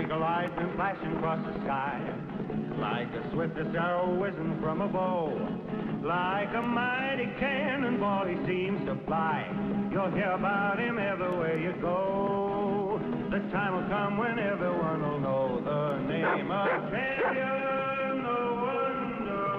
eagle lightning flashing across the sky, like the swiftest arrow whizzing from a bow, like a mighty cannonball he seems to fly. You'll hear about him everywhere you go. The time will come when everyone will know the name of champion, no one knows.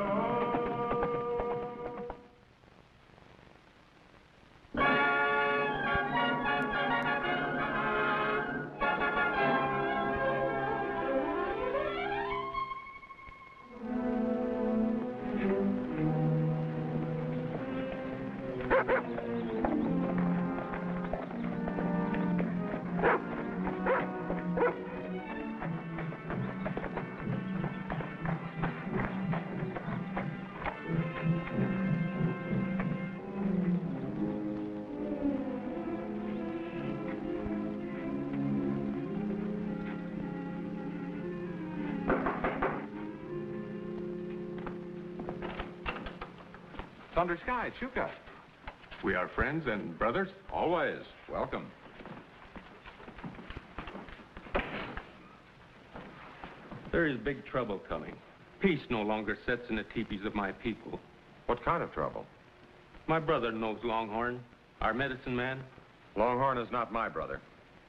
Thunder Sky, Chuka. We are friends and brothers? Always. Welcome. There is big trouble coming. Peace no longer sets in the teepees of my people. What kind of trouble? My brother knows Longhorn, our medicine man. Longhorn is not my brother.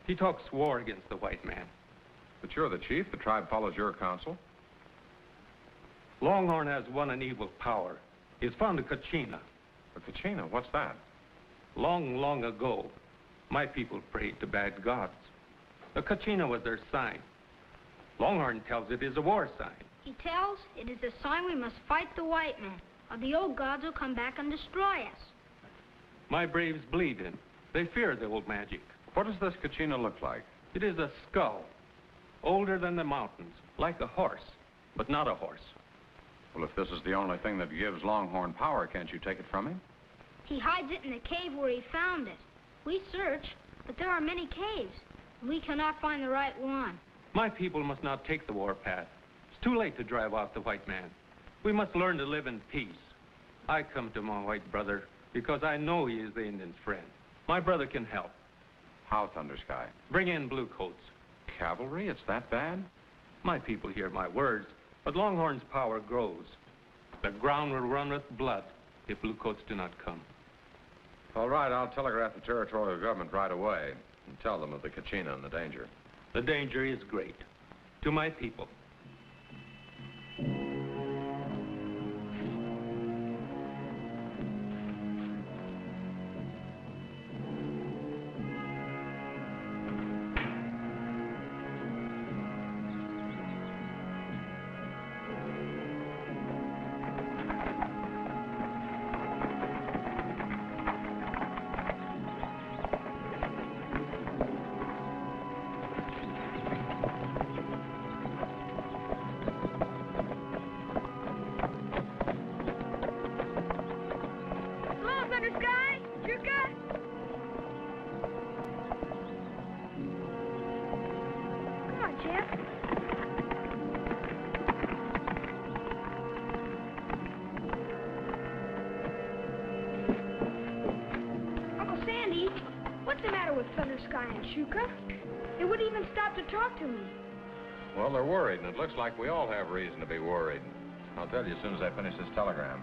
He talks war against the white man. But you're the chief. The tribe follows your counsel. Longhorn has won an evil power. He's found a Kachina. A Kachina? What's that? Long, long ago, my people prayed to bad gods. The Kachina was their sign. Longhorn tells it is a war sign. He tells it is a sign we must fight the white man, or the old gods will come back and destroy us. My braves believe him. They fear the old magic. What does this Kachina look like? It is a skull, older than the mountains, like a horse, but not a horse. Well, if this is the only thing that gives Longhorn power, can't you take it from him? He hides it in the cave where he found it. We search, but there are many caves. We cannot find the right one. My people must not take the war path. It's too late to drive off the white man. We must learn to live in peace. I come to my white brother because I know he is the Indian's friend. My brother can help. How, Thunder Sky? Bring in blue coats. Cavalry? It's that bad? My people hear my words, but Longhorn's power grows. The ground will run with blood if blue coats do not come. All right, I'll telegraph the territorial government right away and tell them of the Kachina and the danger. The danger is great. To my people. They wouldn't even stop to talk to me. Well, they're worried, and it looks like we all have reason to be worried. I'll tell you as soon as I finish this telegram.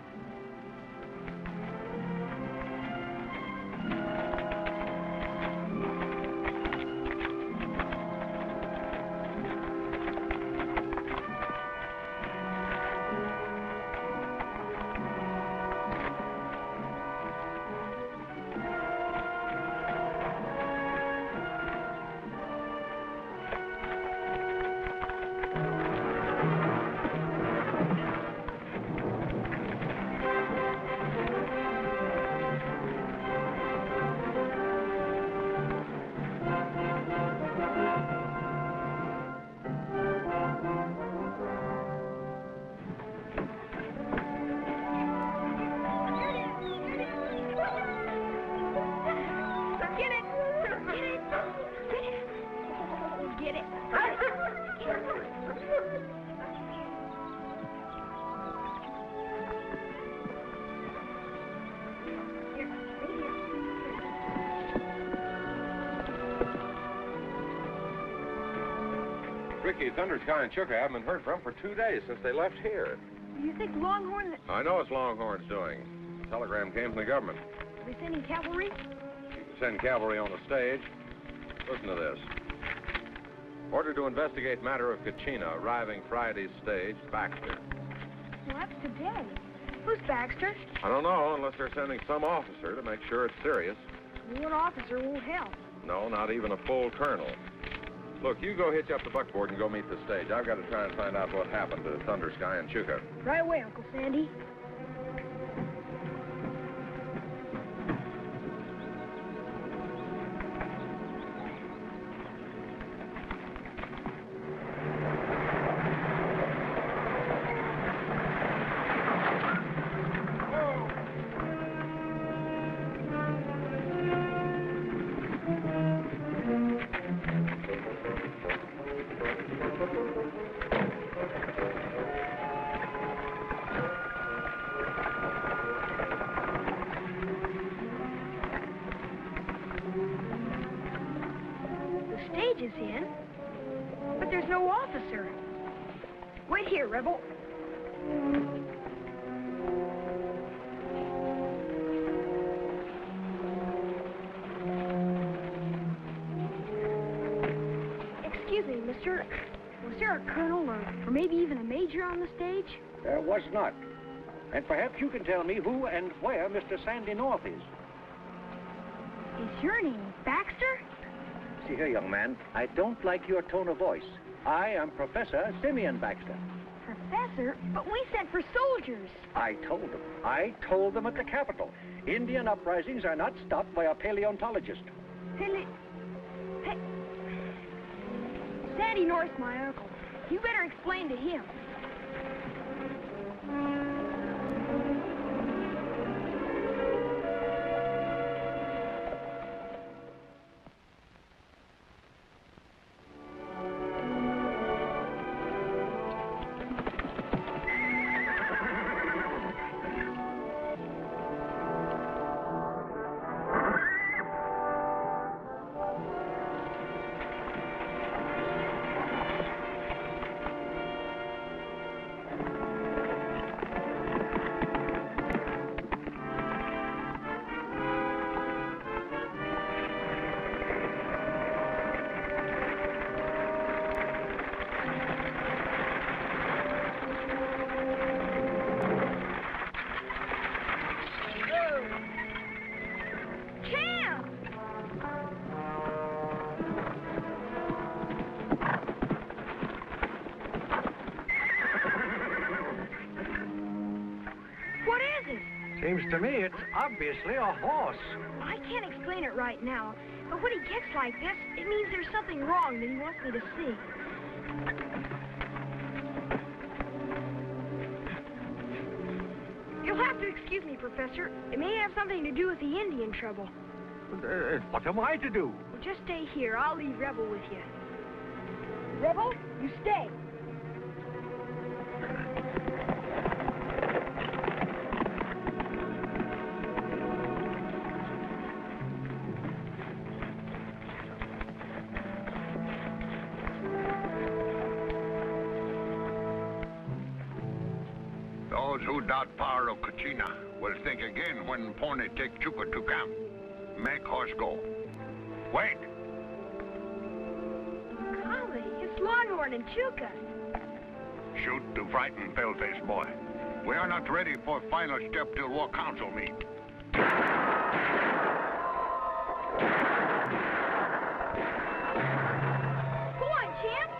Vicky, Thunder Sky and Chuka haven't been heard from for 2 days since they left here. Do you think Longhorn... I know it's Longhorn's doing. The telegram came from the government. Are they sending cavalry? You can send cavalry on the stage. Listen to this. Order to investigate matter of Kachina, arriving Friday's stage, Baxter. Well, that's today. Who's Baxter? I don't know, unless they're sending some officer to make sure it's serious. One officer won't help. No, not even a full colonel. Look, you go hitch up the buckboard and go meet the stage. I've got to try and find out what happened to Thunder Sky and Chuka. Right away, Uncle Sandy. Is in, but there's no officer. Wait here, Rebel. Excuse me, mister. Was there a colonel or maybe even a major on the stage? There was not. And perhaps you can tell me who and where Mr. Sandy North is. Is your name Baxter? See here, young man, I don't like your tone of voice. I am Professor Simeon Baxter. Professor? But we sent for soldiers. I told them at the Capitol. Indian uprisings are not stopped by a paleontologist. Sandy North's my uncle. You better explain to him. Seems to me it's obviously a horse. I can't explain it right now, but when he gets like this, it means there's something wrong that he wants me to see. You'll have to excuse me, Professor. It may have something to do with the Indian trouble. What am I to do? Well, just stay here. I'll leave Rebel with you. Rebel, you stay. Those who doubt power of Kachina will think again when Pony take Chuka to camp. Make horse go. Wait! Golly, it's Longhorn and Chuka. Shoot to frighten pale-faced boy. We are not ready for final step till war council meet. Go on, champ.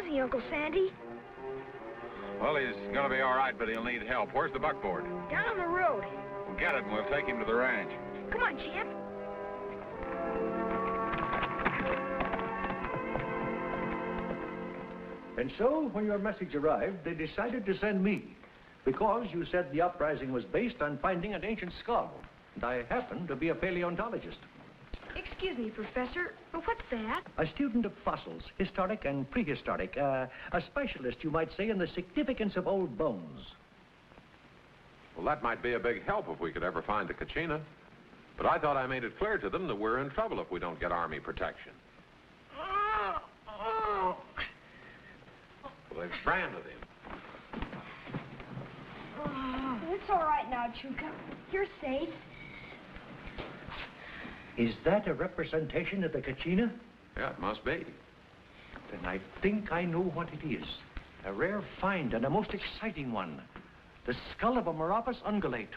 is he, Uncle Sandy? Well, he's going to be all right, but he'll need help. Where's the buckboard? Down on the road. We'll get it, and we'll take him to the ranch. Come on, champ. And so, when your message arrived, they decided to send me, because you said the uprising was based on finding an ancient skull, and I happen to be a paleontologist. Excuse me, Professor, but what's that? A student of fossils, historic and prehistoric, a specialist, you might say, in the significance of old bones. Well, that might be a big help if we could ever find the Kachina. But I thought I made it clear to them that we're in trouble if we don't get Army protection. Well, they've branded him. It's all right now, Chuka. You're safe. Is that a representation of the Kachina? Yeah, it must be. Then I think I know what it is. A rare find and a most exciting one. The skull of a Meropus ungulate.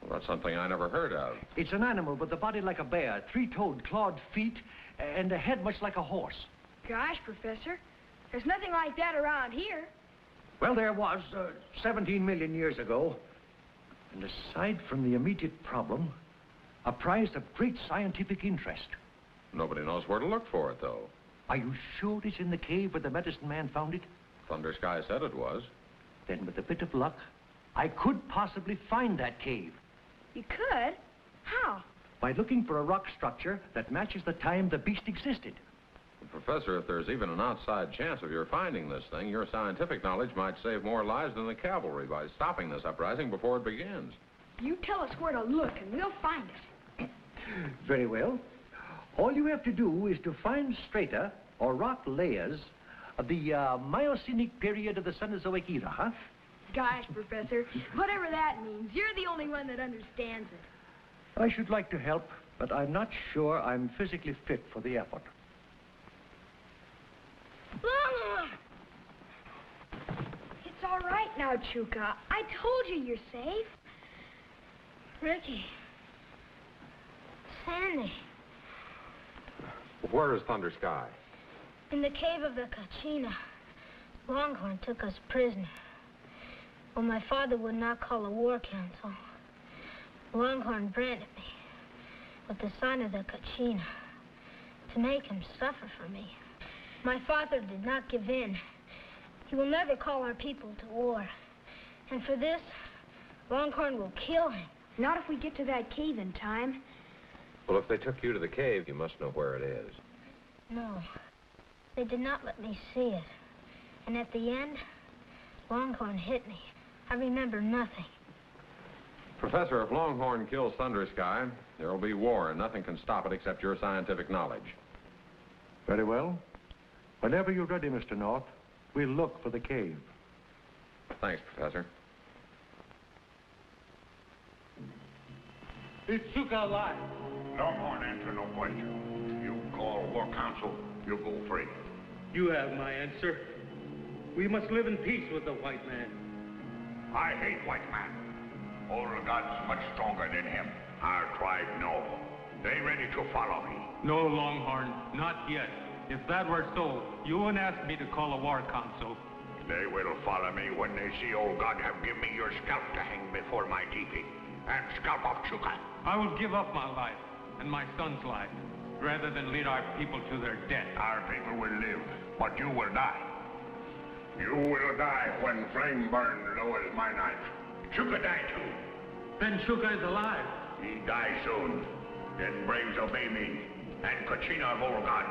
Well, that's something I never heard of. It's an animal with a body like a bear, three-toed, clawed feet, and a head much like a horse. Gosh, Professor, there's nothing like that around here. Well, there was 17 million years ago. And aside from the immediate problem, a prize of great scientific interest. Nobody knows where to look for it, though. Are you sure it's in the cave where the medicine man found it? Thunder Sky said it was. Then with a bit of luck, I could possibly find that cave. You could? How? By looking for a rock structure that matches the time the beast existed. Well, Professor, if there's even an outside chance of your finding this thing, your scientific knowledge might save more lives than the cavalry by stopping this uprising before it begins. You tell us where to look and we'll find it. Very well. All you have to do is to find strata or rock layers of the Miocenic period of the Cenozoic era, huh? Gosh, Professor, whatever that means, you're the only one that understands it. I should like to help, but I'm not sure I'm physically fit for the effort. It's all right now, Chuka. I told you you're safe. Ricky. Sandy. Where is Thunder Sky? In the cave of the Kachina. Longhorn took us prisoner. Well, my father would not call a war council. Longhorn branded me with the sign of the Kachina to make him suffer for me. My father did not give in. He will never call our people to war. And for this, Longhorn will kill him. Not if we get to that cave in time. Well, if they took you to the cave, you must know where it is. No, they did not let me see it. And at the end, Longhorn hit me. I remember nothing. Professor, if Longhorn kills Thunder Sky, there will be war, and nothing can stop it except your scientific knowledge. Very well. Whenever you're ready, Mr. North, we'll look for the cave. Thanks, Professor. Is Chuka alive? Longhorn answer no question. You call war council, you go free. You have my answer. We must live in peace with the white man. I hate white man. All gods much stronger than him. Our tribe know. They ready to follow me. No, Longhorn, not yet. If that were so, you wouldn't ask me to call a war council. They will follow me when they see old God have given me your scalp to hang before my teepee. And scalp off Chuka. I will give up my life and my son's life rather than lead our people to their death. Our people will live, but you will die. You will die when flame burn low as my knife. Chuka die too. Then Chuka is alive. He die soon. Then braves obey me, and Kachina of old God.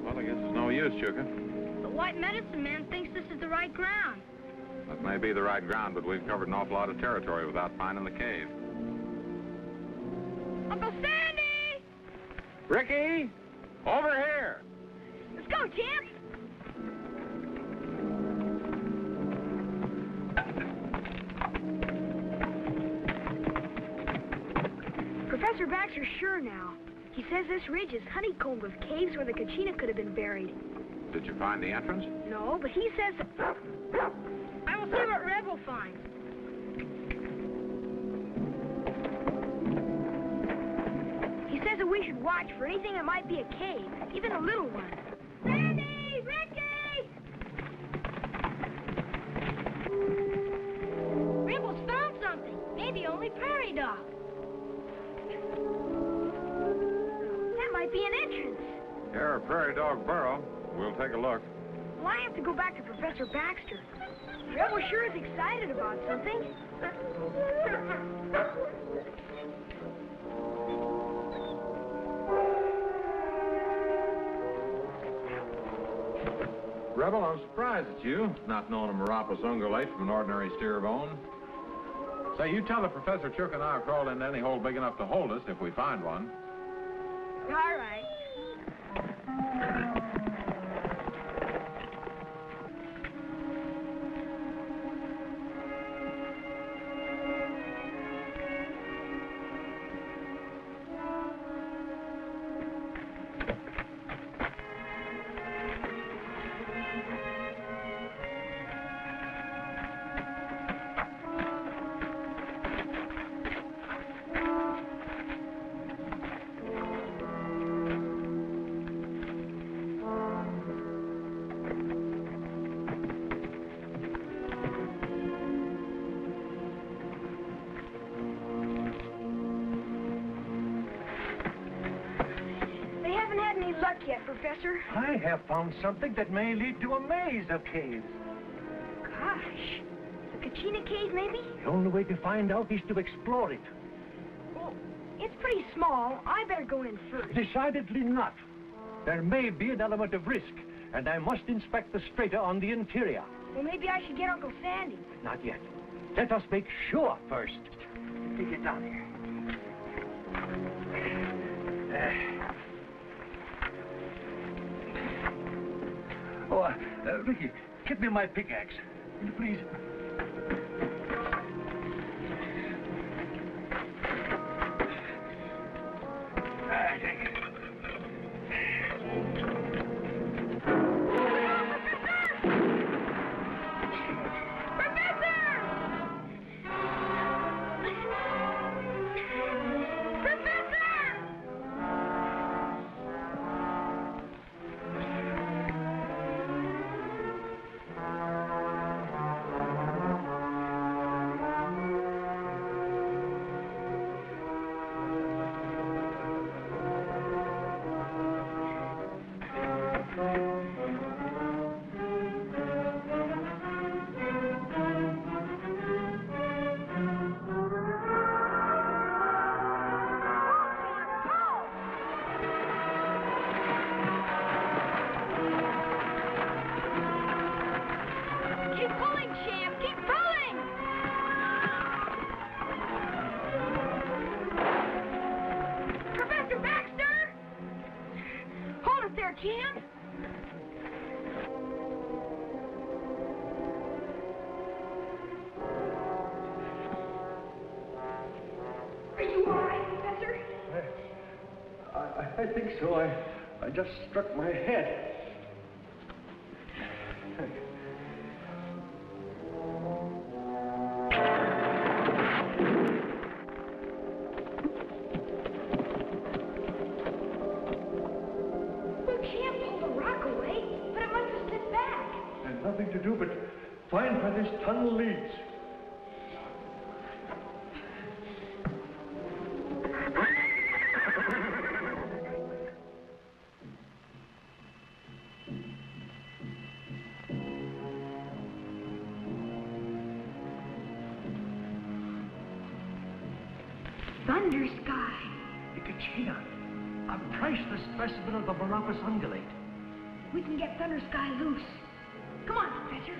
Well, I guess it's no use, Chuka. The white medicine man thinks this is the right ground. That may be the right ground, but we've covered an awful lot of territory without finding the cave. Uncle Sandy! Ricky! Over here! Let's go, champ! Professor Baxter's sure now. He says this ridge is honeycombed with caves where the Kachina could have been buried. Did you find the entrance? No, but he says... I will see what Red will find. He says that we should watch for anything that might be a cave, even a little one. Randy! Ricky! Rebel's found something. Maybe only prairie dog. That might be an entrance. Here, a prairie dog burrow. We'll take a look. Well, I have to go back to Professor Baxter. Rebel sure is excited about something. Rebel, I'm surprised at you, not knowing a Marapus ungulate from an ordinary steer bone. Say, you tell the Professor Chook and I will crawl into any hole big enough to hold us if we find one. All right. Yet, Professor. I have found something that may lead to a maze of caves. Gosh. The Kachina cave, maybe? The only way to find out is to explore it. Well, it's pretty small. I better go in first. Decidedly not. There may be an element of risk, and I must inspect the strata on the interior. Well, maybe I should get Uncle Sandy. Not yet. Let us make sure first. Take it down here. Ricky, get me my pickaxe. Will you please? Thank you. Champ? Are you all right, Professor? I think so. I just struck my head. Nothing to do but find where this tunnel leads. Thunder sky. The Kachina, a priceless specimen of the Marapus ungulate. We can get Thunder sky loose. Come on, Professor.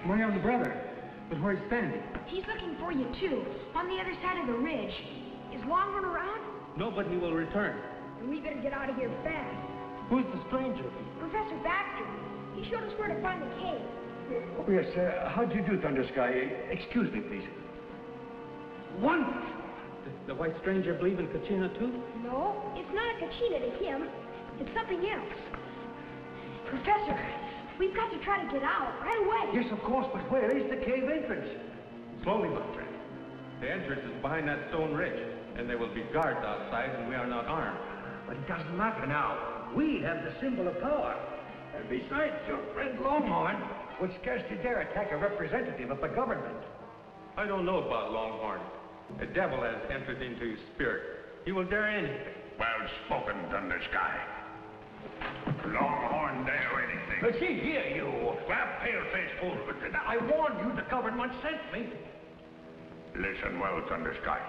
My young brother. But where's Sandy? He's looking for you, too, on the other side of the ridge. Is Longhorn around? No, but he will return. Then we better get out of here fast. Who's the stranger? Professor Baxter. He showed us where to find the cave. Oh, yes, how do you do, Thunder Sky? Excuse me, please. Wonderful. The white stranger believe in Kachina, too? No, it's not a Kachina to him. It's something else. Professor, we've got to try to get out right away. Yes, of course, but where is the cave entrance? Slowly, my friend. The entrance is behind that stone ridge, and there will be guards outside, and we are not armed. But it doesn't matter now. We have the symbol of power. And besides, your friend Longhorn would scarcely dare attack a representative of the government. I don't know about Longhorn. A devil has entered into his spirit. He will dare anything. Well spoken, Thunder Sky. Longhorn dare anything. But see here, you. Grab pale-face fool. I warned you the government sent me. Listen well, Thunder Sky.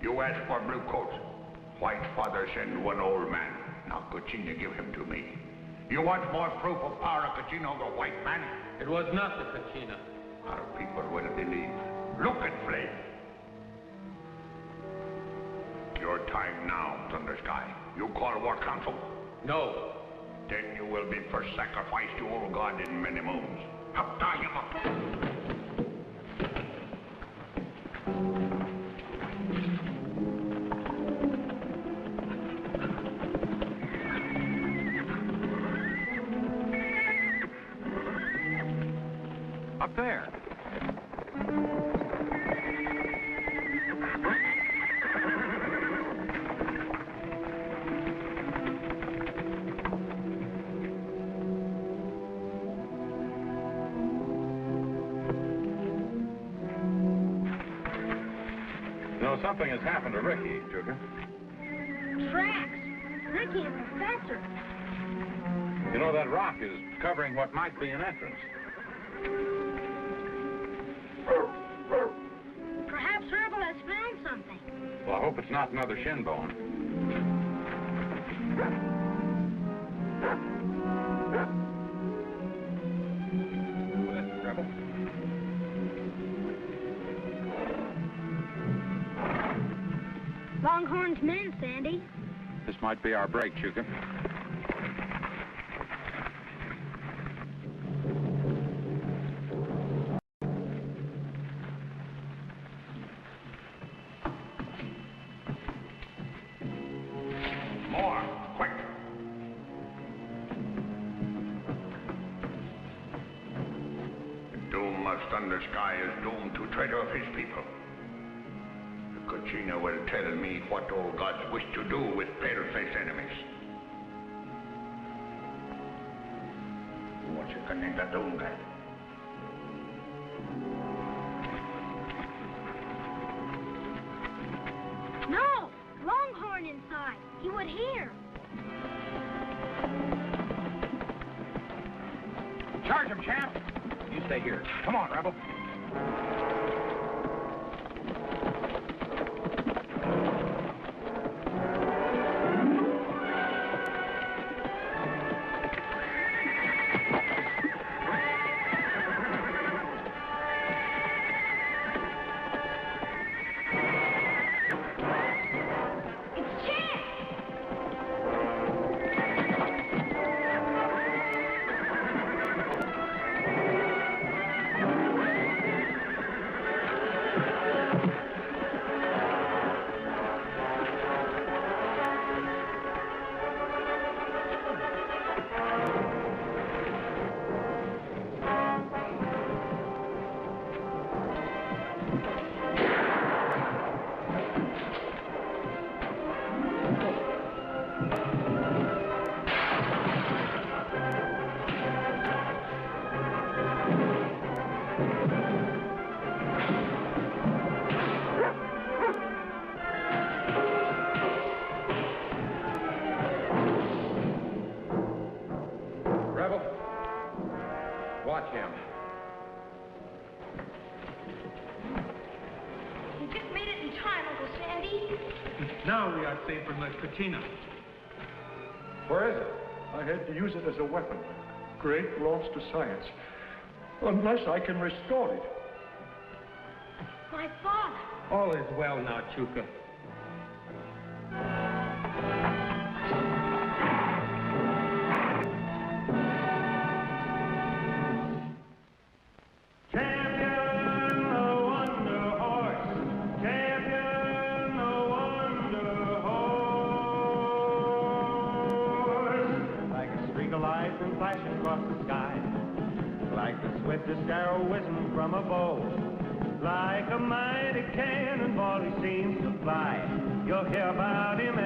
You ask for blue coats. White father send one old man. Now Kachina give him to me. You want more proof of power of Kachina over white man? It was not the Kachina. Our people will believe. Look at Flame. Your time now, Thunder Sky. You call war council? No. Then you will be first sacrificed to old God in many moons. Up, tie him up. Up there. You know, something has happened to Ricky, Chuka. Tracks. Ricky and Professor. You know, that rock is covering what might be an entrance. Perhaps Herbal has found something. Well, I hope it's not another shin bone. Listen, Rebel. Longhorn's men, Sandy. This might be our break, Chuka. More, quick. The doom of Thunder Sky is doomed to tread of his people. The Kachina will tell me what old gods wish to do with pale-face enemies. What's it going to do, guy? No! Longhorn inside. He would hear. Charge him, champ! You stay here. Come on, Rebel. Watch him. We just made it in time, Uncle Sandy. Now we are safe from the Kachina. Where is it? I had to use it as a weapon. Great loss to science. Unless I can restore it. My father. All is well now, Chuka. Champion, the Wonder Horse. Champion, the swiftest arrow whizzing from a bow. Like a mighty cannonball, he seems to fly. You'll hear about him